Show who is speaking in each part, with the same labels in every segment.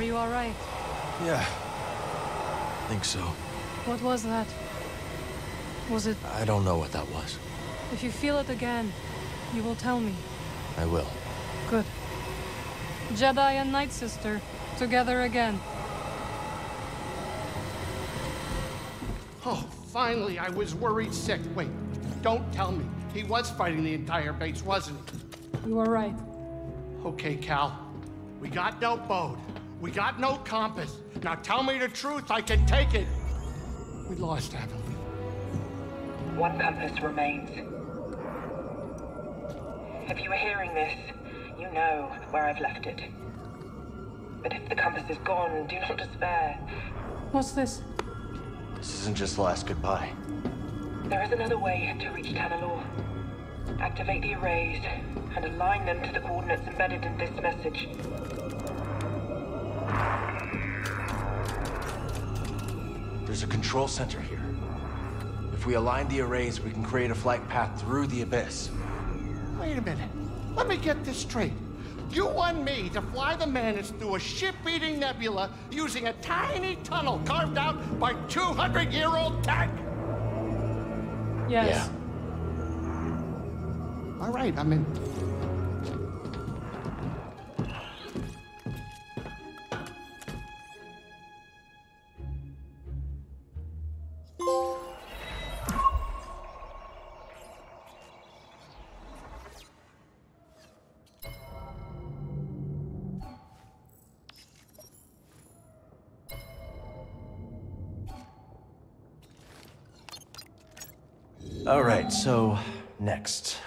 Speaker 1: Are you alright?
Speaker 2: Yeah. I think so.
Speaker 1: What was that? Was it...
Speaker 2: I don't know what that was.
Speaker 1: If you feel it again, you will tell me.
Speaker 2: I will.
Speaker 1: Good. Jedi and Night Sister, together again.
Speaker 3: Oh, finally, I was worried sick. Wait, don't tell me. He was fighting the entire base, wasn't he?
Speaker 1: You are right.
Speaker 3: Okay, Cal. We got no boat. We got no compass. Now tell me the truth, I can take it. We lost, haven't we?
Speaker 4: One compass remains. If you are hearing this, you know where I've left it. But if the compass is gone, do not despair.
Speaker 1: What's this?
Speaker 2: This isn't just the last goodbye.
Speaker 4: There is another way to reach Tanalorr. Activate the arrays and align them to the coordinates embedded in this message.
Speaker 2: There's a control center here. If we align the arrays, we can create a flight path through the abyss.
Speaker 3: Wait a minute. Let me get this straight. You want me to fly the Mantis through a ship-eating nebula using a tiny tunnel carved out by 200-year-old tech?
Speaker 1: Yes.
Speaker 2: Yeah.
Speaker 3: All right, I'm in.
Speaker 2: All right, so next.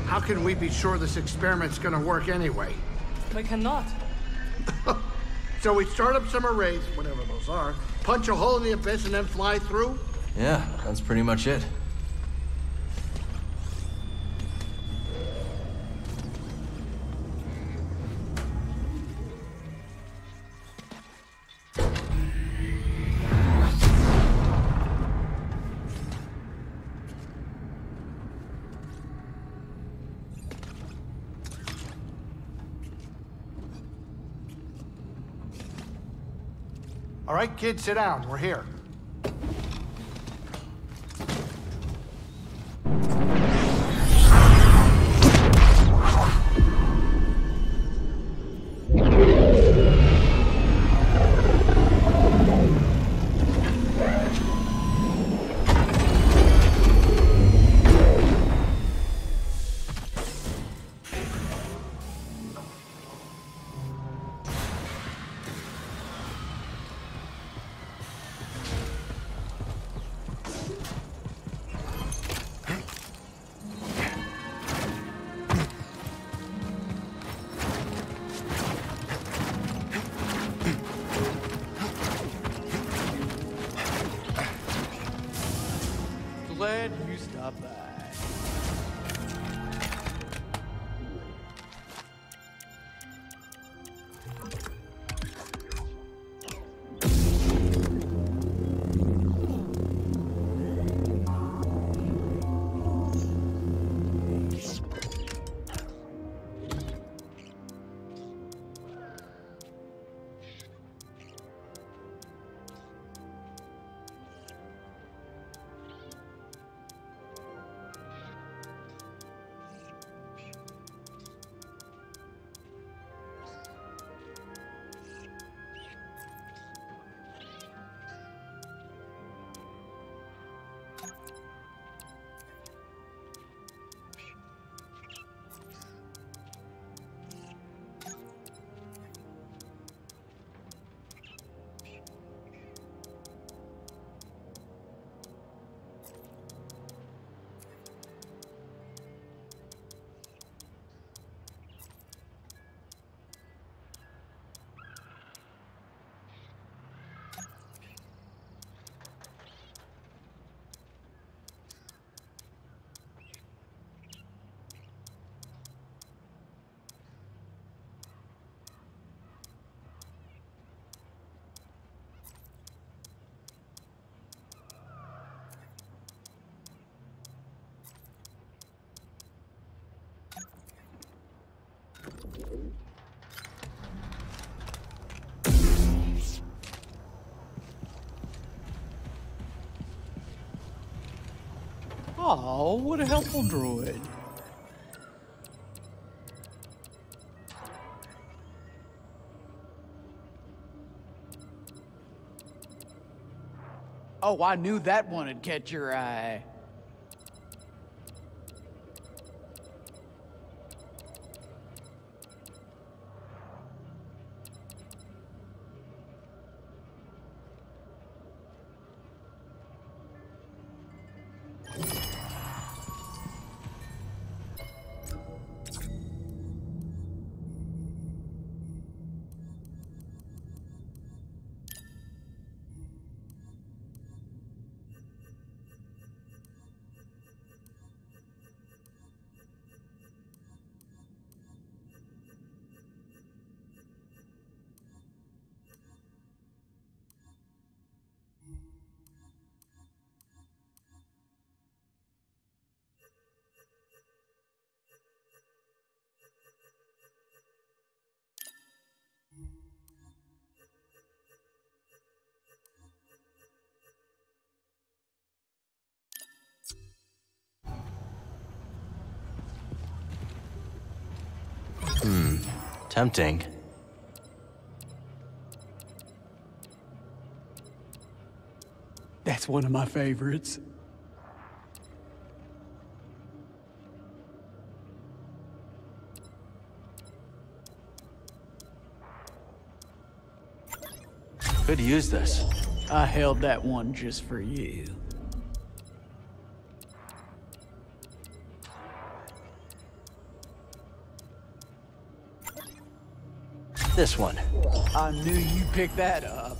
Speaker 3: How can we be sure this experiment's gonna work anyway?
Speaker 1: We cannot.
Speaker 3: So we start up some arrays, whatever those are, punch a hole in the abyss, and then fly through?
Speaker 2: Yeah, that's pretty much it.
Speaker 3: All right, kids, sit down. We're here.
Speaker 5: Oh, what a helpful droid. Oh, I knew that one would catch your eye.
Speaker 2: Tempting.
Speaker 5: That's one of my favorites.
Speaker 2: Could use this.
Speaker 5: I held that one just for you.
Speaker 2: This one.
Speaker 5: I knew you'd pick that up.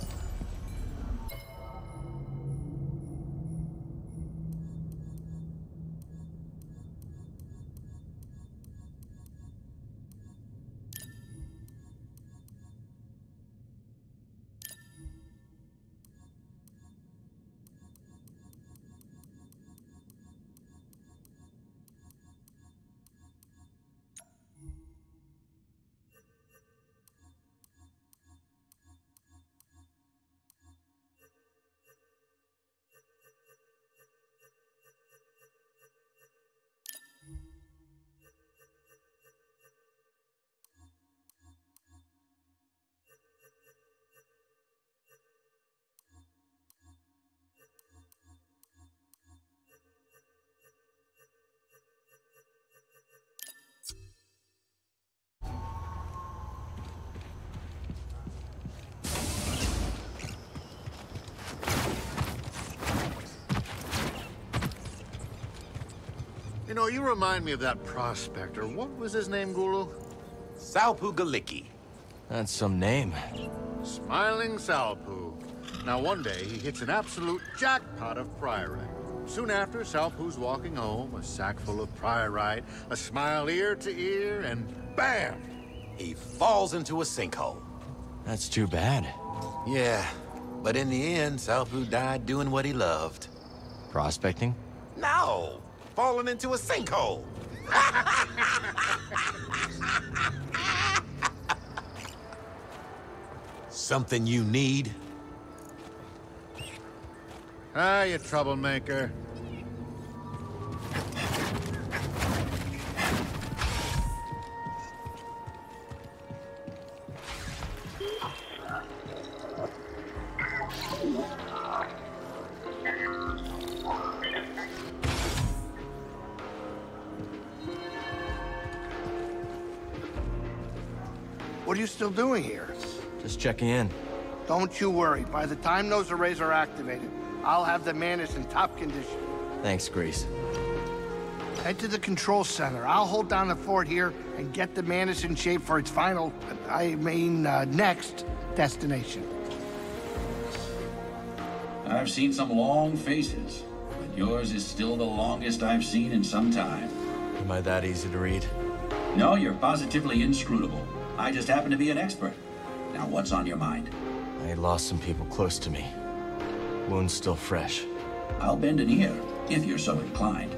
Speaker 3: You know, you remind me of that prospector. What was his name, Gulu?
Speaker 6: Salpu Galiki.
Speaker 2: That's some name.
Speaker 3: Smiling Salpu. Now, one day, he hits an absolute jackpot of priorite. Soon after, Salpu's walking home, a sack full of priorite, a smile ear to ear, and bam!
Speaker 6: He falls into a sinkhole.
Speaker 2: That's too bad.
Speaker 6: Yeah, but in the end, Salpu died doing what he loved.
Speaker 2: Prospecting?
Speaker 6: No! Falling into a sinkhole! Something you need?
Speaker 3: Ah, you troublemaker.
Speaker 7: What are you still doing here?
Speaker 2: Just checking in.
Speaker 7: Don't you worry. By the time those arrays are activated, I'll have the Mantis in top condition.
Speaker 2: Thanks, Grease.
Speaker 7: Head to the control center. I'll hold down the fort here and get the Mantis in shape for its final, next destination.
Speaker 8: I've seen some long faces, but yours is still the longest I've seen in some time.
Speaker 2: Am I that easy to read?
Speaker 8: No, you're positively inscrutable. I just happen to be an expert. Now, what's on your mind?
Speaker 2: I lost some people close to me. Wound's still fresh.
Speaker 8: I'll bend an ear, if you're so inclined.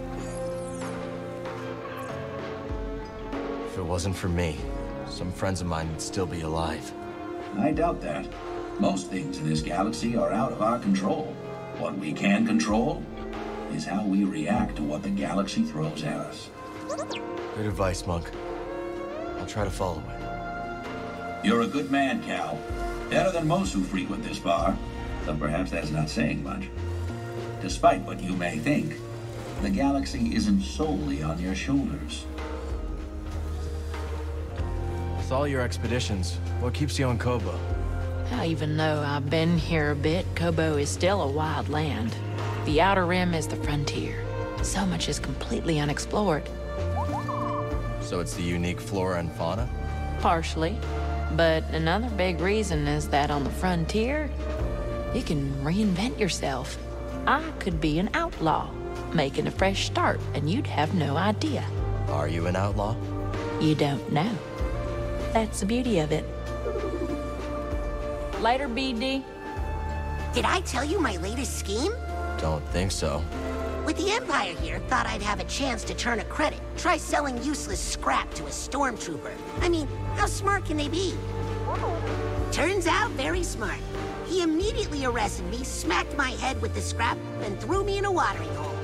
Speaker 2: If it wasn't for me, some friends of mine would still be alive.
Speaker 8: I doubt that. Most things in this galaxy are out of our control. What we can control is how we react to what the galaxy throws at us.
Speaker 2: Good advice, Monk. I'll try to follow it.
Speaker 8: You're a good man, Cal. Better than most who frequent this bar, though perhaps that's not saying much. Despite what you may think, the galaxy isn't solely on your shoulders.
Speaker 2: With all your expeditions, what keeps you on Kobo?
Speaker 9: Even though I've been here a bit, Kobo is still a wild land. The Outer Rim is the frontier. So much is completely unexplored.
Speaker 2: So it's the unique flora and fauna?
Speaker 9: Partially. But another big reason is that on the frontier, you can reinvent yourself. I could be an outlaw, making a fresh start, and you'd have no idea.
Speaker 2: Are you an outlaw?
Speaker 9: You don't know. That's the beauty of it. Later, BD.
Speaker 10: Did I tell you my latest scheme?
Speaker 2: Don't think so.
Speaker 10: With the Empire here, thought I'd have a chance to turn a credit. Try selling useless scrap to a stormtrooper. I mean, how smart can they be? Turns out very smart. He immediately arrested me, smacked my head with the scrap, and threw me in a watering hole.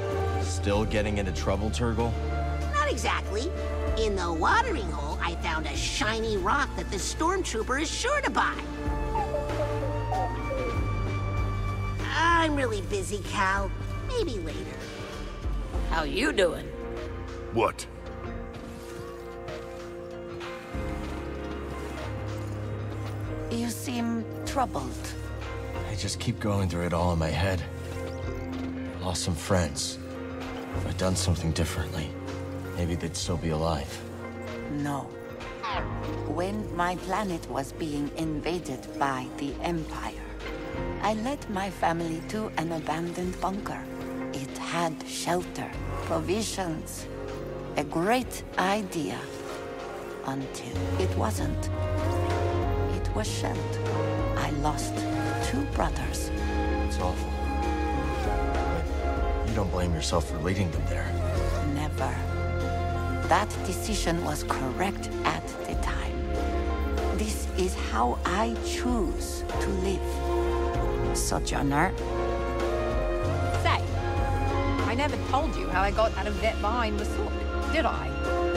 Speaker 2: Still getting into trouble, Turgle?
Speaker 10: Not exactly. In the watering hole, I found a shiny rock that the stormtrooper is sure to buy. I'm really busy, Cal. Maybe later.
Speaker 9: How you doing?
Speaker 3: What?
Speaker 10: You seem troubled.
Speaker 2: I just keep going through it all in my head. I lost some friends. If I'd done something differently, maybe they'd still be alive.
Speaker 11: No. When my planet was being invaded by the Empire, I led my family to an abandoned bunker. It had shelter, provisions, a great idea, until it wasn't. It was shelled. I lost 2 brothers.
Speaker 2: It's awful. But you don't blame yourself for leading them there.
Speaker 11: Never. That decision was correct at the time. This is how I choose to live. Sojourner.
Speaker 12: Say, I never told you how I got out of that bind with Sook, did I?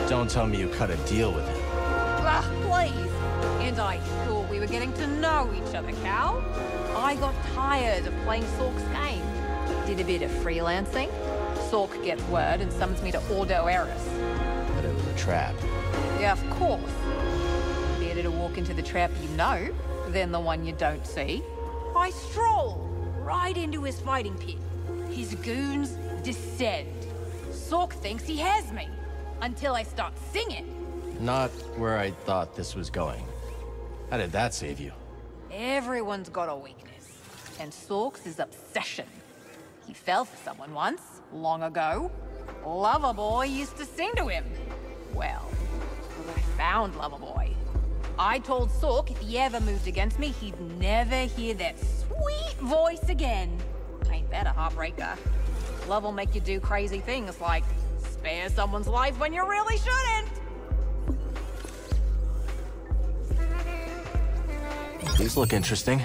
Speaker 2: Don't tell me you cut a deal with him.
Speaker 12: Ah, please. And I thought we were getting to know each other, Cal. I got tired of playing Sook's game. Did a bit of freelancing. Sook gets word and summons me to Ordo Eris.
Speaker 2: But it was a trap.
Speaker 12: Yeah, of course. Better to walk into the trap you know than the one you don't see. I stroll right into his fighting pit. His goons descend. Sook thinks he has me until I start singing.
Speaker 2: Not where I thought this was going. How did that save you?
Speaker 12: Everyone's got a weakness, and Sook's is obsession. He fell for someone once, long ago. Loverboy used to sing to him. Well, I found Loverboy. I told Sook if he ever moved against me, he'd never hear that sweet voice again. Ain't that a heartbreaker? Love will make you do crazy things like spare someone's life when you really shouldn't.
Speaker 2: These look interesting.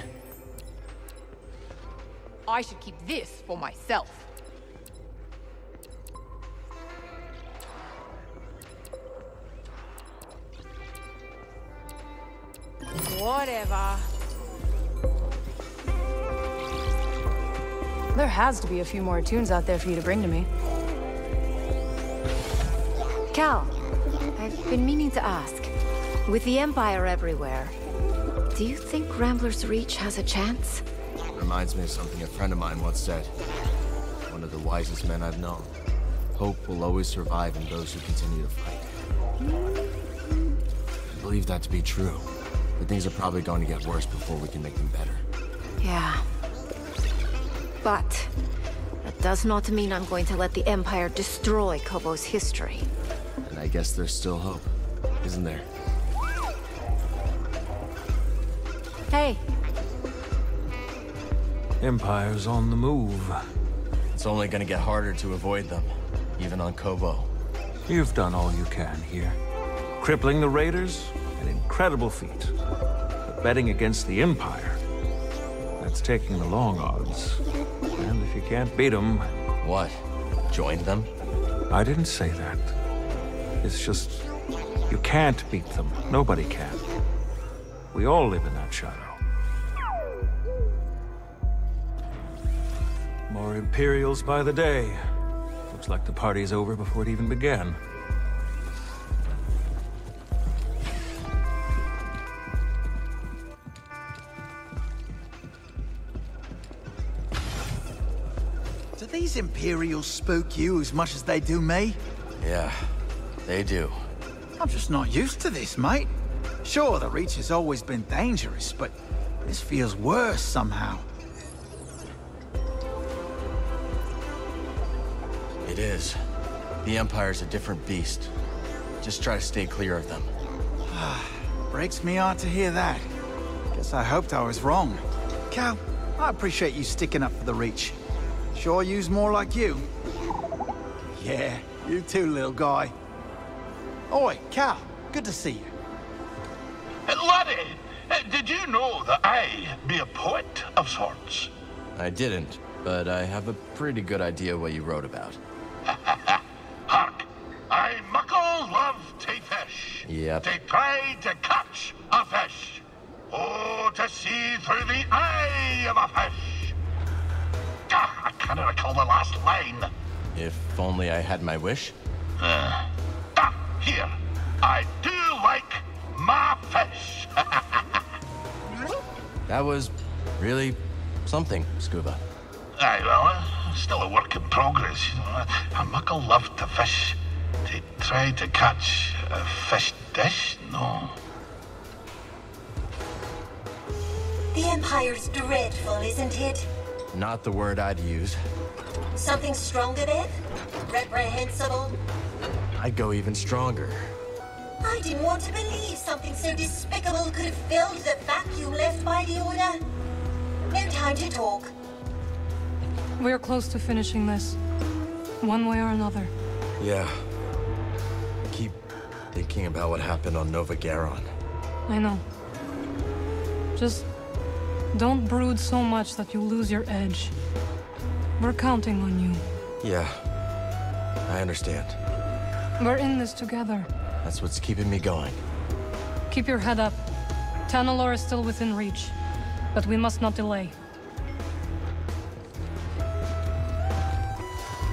Speaker 12: I should keep this for myself. Whatever.
Speaker 1: There has to be a few more tunes out there for you to bring to me.
Speaker 13: Cal, I've been meaning to ask. With the Empire everywhere, do you think Rambler's Reach has a chance?
Speaker 2: Reminds me of something a friend of mine once said. One of the wisest men I've known. Hope will always survive in those who continue to fight. I believe that to be true. But things are probably going to get worse before we can make them better.
Speaker 13: Yeah. But that does not mean I'm going to let the Empire destroy Kobo's history.
Speaker 2: And I guess there's still hope, isn't there?
Speaker 13: Hey.
Speaker 14: Empire's on the move.
Speaker 2: It's only gonna get harder to avoid them, even on Kobo.
Speaker 14: You've done all you can here. Crippling the raiders, An incredible feat. But betting against the Empire, that's taking the long odds. And if you can't beat them...
Speaker 2: What? Join them?
Speaker 14: I didn't say that. It's just... you can't beat them. Nobody can. We all live in that shadow. More Imperials by the day. Looks like the party's over before it even began.
Speaker 5: Do these Imperials spook you as much as they do me?
Speaker 2: Yeah, they do.
Speaker 5: I'm just not used to this, mate. Sure, the Reach has always been dangerous, but this feels worse somehow.
Speaker 2: It is. The Empire's a different beast. Just try to stay clear of them.
Speaker 5: Breaks me heart to hear that. Guess I hoped I was wrong. Cal, I appreciate you sticking up for the Reach. Sure use more like you. Yeah, you too, little guy. Oi, Cal, good to see you.
Speaker 15: Laddie, did you know that I be a poet of sorts?
Speaker 2: I didn't, but I have a pretty good idea what you wrote about.
Speaker 15: Hark, I muckle love to fish.
Speaker 2: Yep.
Speaker 15: To try to catch a fish. Oh, to see through the eye of a fish. I can't recall the last line.
Speaker 2: If only I had my wish.
Speaker 15: Here, I do like my fish.
Speaker 2: That was really something, Scuba.
Speaker 15: Aye, well, still a work in progress. You know, I muckle love to fish. To try to catch a fish dish, no.
Speaker 16: The Empire's dreadful, isn't it?
Speaker 2: Not the word I'd use.
Speaker 16: Something stronger then? Reprehensible?
Speaker 2: I'd go even stronger.
Speaker 16: I didn't want to believe something so despicable could have filled the vacuum left by the Order. No time to talk.
Speaker 1: We're close to finishing this. One way or another.
Speaker 2: Yeah. I keep thinking about what happened on Nova Garon.
Speaker 1: I know. Just don't brood so much that you lose your edge. We're counting on you.
Speaker 2: Yeah. I understand.
Speaker 1: We're in this together.
Speaker 2: That's what's keeping me going.
Speaker 1: Keep your head up. Tanalorr is still within reach, but we must not delay.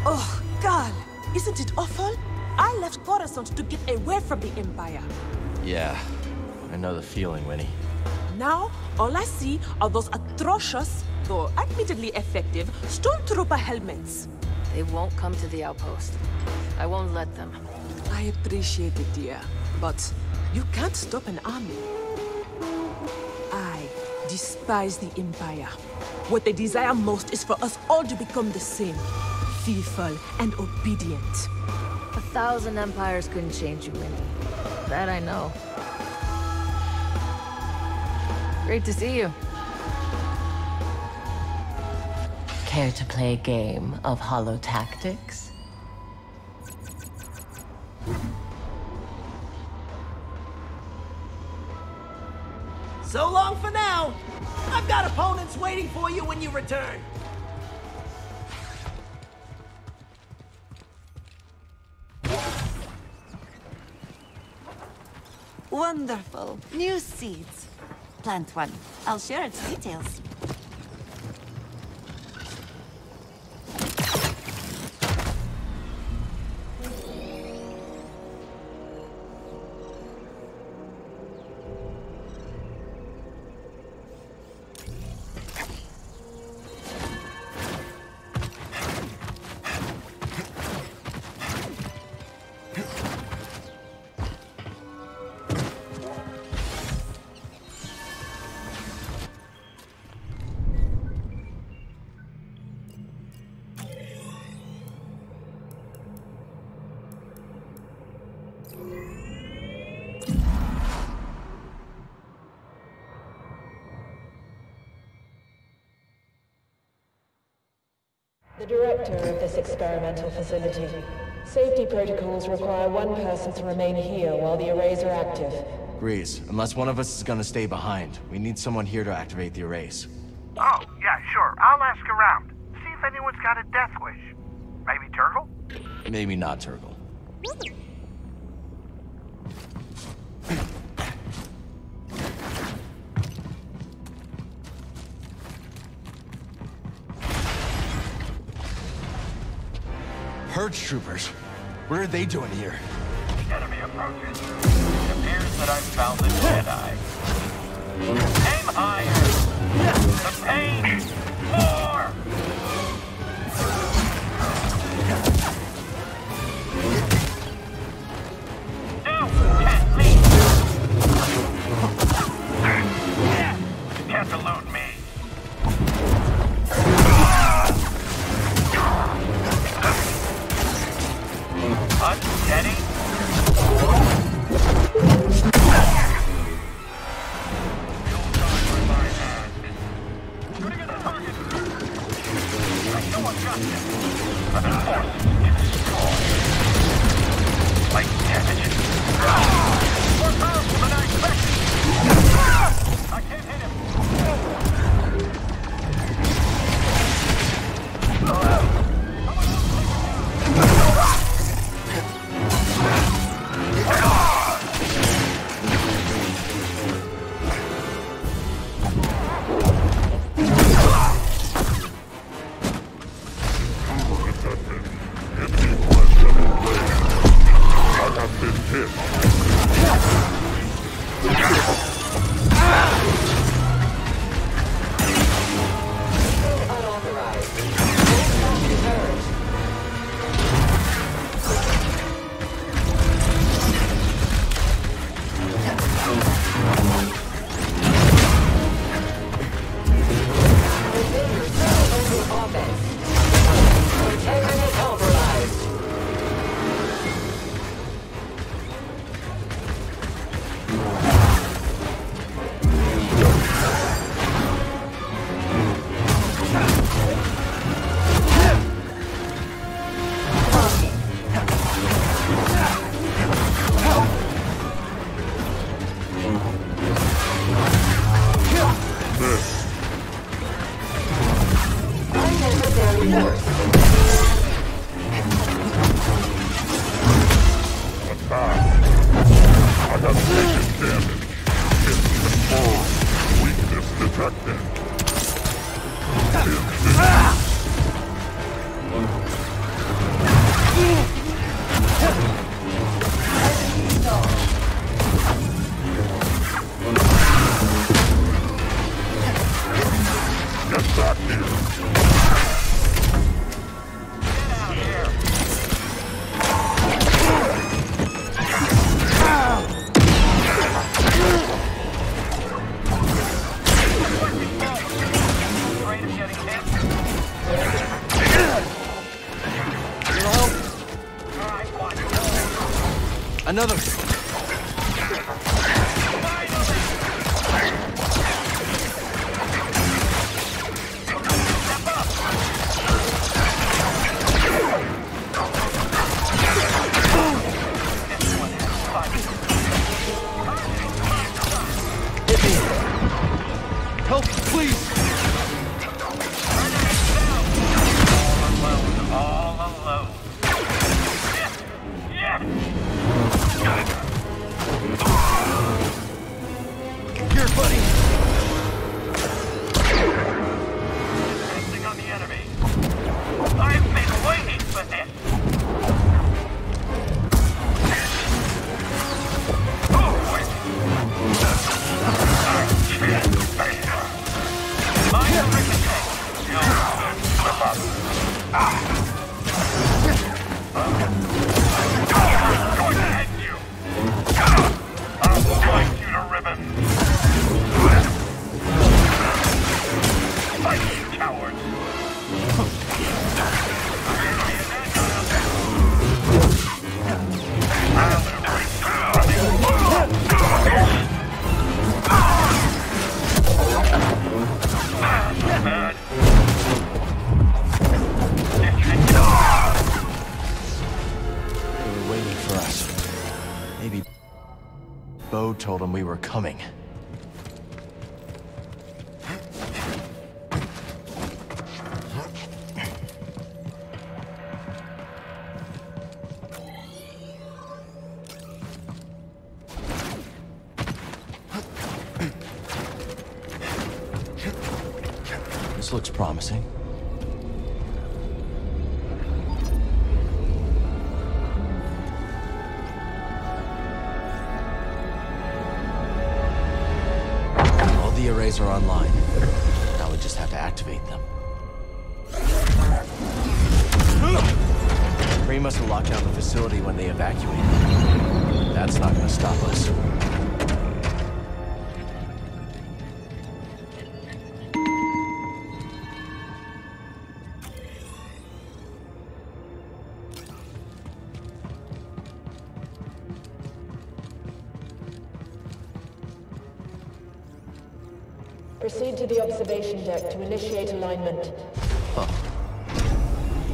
Speaker 17: Oh, God! Isn't it awful? I left Coruscant to get away from the Empire.
Speaker 2: Yeah, I know the feeling, Winnie.
Speaker 17: Now, all I see are those atrocious, though admittedly effective, stormtrooper helmets.
Speaker 13: They won't come to the outpost. I won't let them.
Speaker 17: I appreciate it, dear, but you can't stop an army. I despise the Empire. What they desire most is for us all to become the same. Fearful and obedient.
Speaker 13: 1,000 empires couldn't change you, Winnie. That I know. Great to see you.
Speaker 18: Care to play a game of holo tactics?
Speaker 19: So long for now. I've got opponents waiting for you when you return.
Speaker 11: Wonderful. New seeds. Plant one. I'll share its details.
Speaker 4: The director of this experimental facility. Safety protocols require one person to remain here while the arrays are active.
Speaker 2: Grease, unless one of us is gonna stay behind, we need someone here to activate the arrays.
Speaker 15: Oh, yeah, sure. I'll ask around. See if anyone's got a death wish. Maybe Turgle?
Speaker 2: Maybe not Turgle. Purge troopers. What are they doing here?
Speaker 15: Enemy approaches. It appears that I've found the Jedi. Aim higher! The pain! More! No! Can't leave! You can't elude me! Unsteady?
Speaker 2: Another.
Speaker 15: Help, please! All alone. Here, buddy! Testing on the enemy. I've been waiting for this!
Speaker 2: Bo told him we were coming. This looks promising. All the arrays are online. Now we just have to activate them. Kree must have locked down the facility when they evacuated. That's not gonna stop us.
Speaker 20: Proceed to the observation deck to initiate alignment.
Speaker 2: Huh.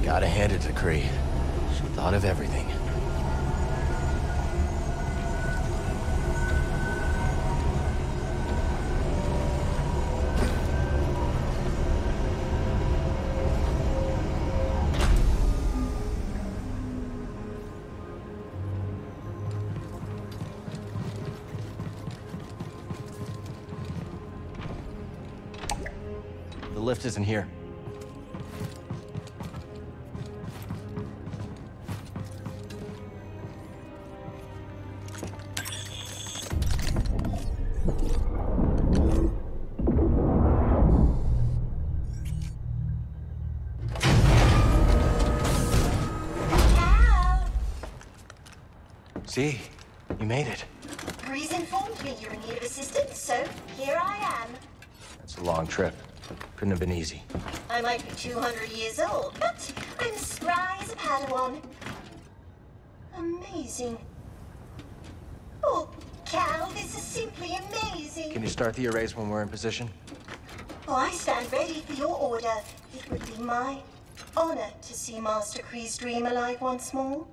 Speaker 2: Gotta hand it to Kree. She thought of everything. The lift isn't here. See, you made it.
Speaker 16: Breeze informed me you were in need of assistance, so here I am.
Speaker 2: It's a long trip. Couldn't have been easy.
Speaker 16: I might be 200 years old, but I'm as spry as a Padawan. Amazing. Oh, Cal, this is simply amazing.
Speaker 2: Can you start the arrays when we're in position?
Speaker 16: Oh, I stand ready for your order. It would be my honor to see Master Kree's dream alive once more.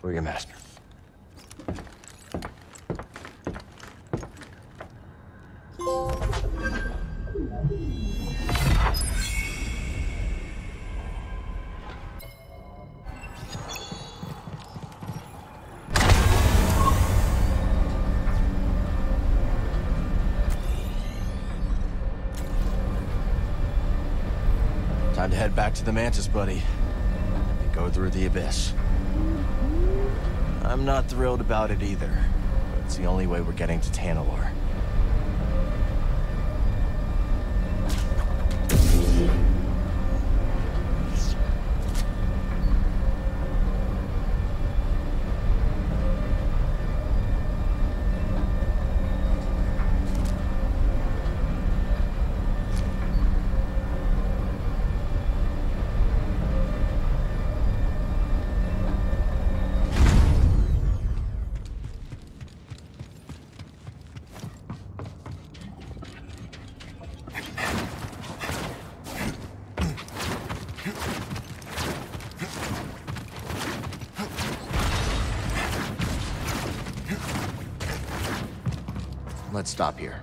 Speaker 2: We're your master. Time to head back to the Mantis, buddy. And go through the abyss. I'm not thrilled about it either, but it's the only way we're getting to Tanalorr. Let's stop here.